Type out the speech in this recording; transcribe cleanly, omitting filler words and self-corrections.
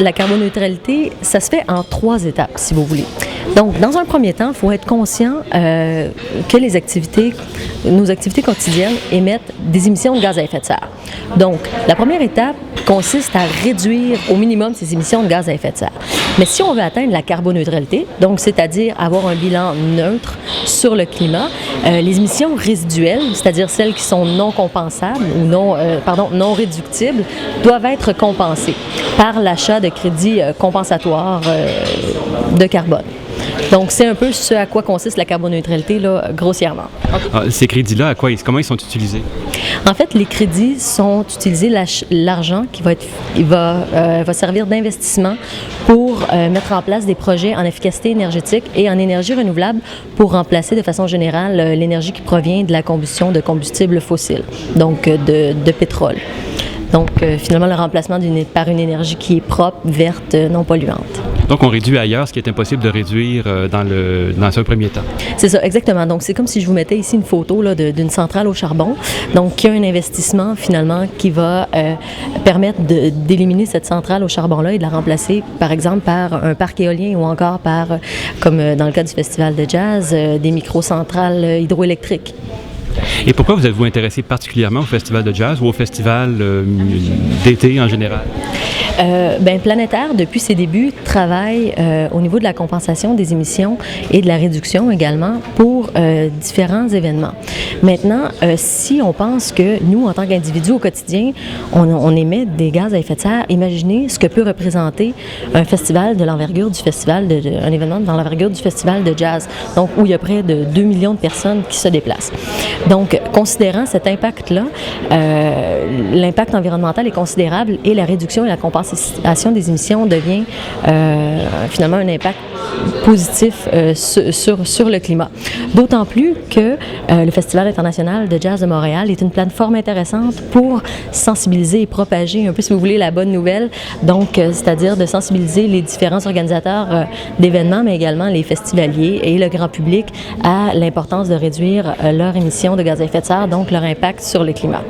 la carboneutralité, ça se fait en 3 étapes, si vous voulez. Donc, dans un premier temps, il faut être conscient que nos activités quotidiennes émettent des émissions de gaz à effet de serre. Donc, la première étape consiste à réduire au minimum ces émissions de gaz à effet de serre. Mais si on veut atteindre la carboneutralité, donc c'est-à-dire avoir un bilan neutre sur le climat, les émissions résiduelles, c'est-à-dire celles qui sont non compensables ou non réductibles, doivent être compensées par l'achat de crédits compensatoires de carbone. Donc, c'est un peu ce à quoi consiste la carboneutralité, là, grossièrement. Ces crédits-là, comment ils sont utilisés? En fait, les crédits sont utilisés, l'argent qui va servir d'investissement pour mettre en place des projets en efficacité énergétique et en énergie renouvelable pour remplacer de façon générale l'énergie qui provient de la combustion de combustibles fossiles, donc de pétrole. Donc, finalement, le remplacement par une énergie qui est propre, verte, non polluante. Donc, on réduit ailleurs ce qui est impossible de réduire dans un premier temps. C'est ça, exactement. Donc, c'est comme si je vous mettais ici une photo là, d'une centrale au charbon. Donc, qui a un investissement, finalement, qui va permettre d'éliminer cette centrale au charbon-là et de la remplacer, par exemple, par un parc éolien ou encore comme dans le cas du Festival de jazz, des microcentrales hydroélectriques. Et pourquoi vous êtes-vous intéressé particulièrement au Festival de jazz ou au Festival d'été en général? Planétaire, depuis ses débuts, travaille au niveau de la compensation des émissions et de la réduction également pour différents événements. Maintenant, si on pense que nous, en tant qu'individus au quotidien, on émet des gaz à effet de serre, imaginez ce que peut représenter un festival de l'envergure un événement de l'envergure du Festival de jazz, donc où il y a près de 2 millions de personnes qui se déplacent. Donc, considérant cet impact-là, l'impact environnemental est considérable et la réduction et la compensation des émissions devient finalement un impact positif sur le climat. D'autant plus que le Festival international de jazz de Montréal est une plateforme intéressante pour sensibiliser et propager un peu, si vous voulez, la bonne nouvelle, donc c'est-à-dire de sensibiliser les différents organisateurs d'événements, mais également les festivaliers et le grand public à l'importance de réduire leurs émissions de gaz à effet de serre, donc leur impact sur le climat.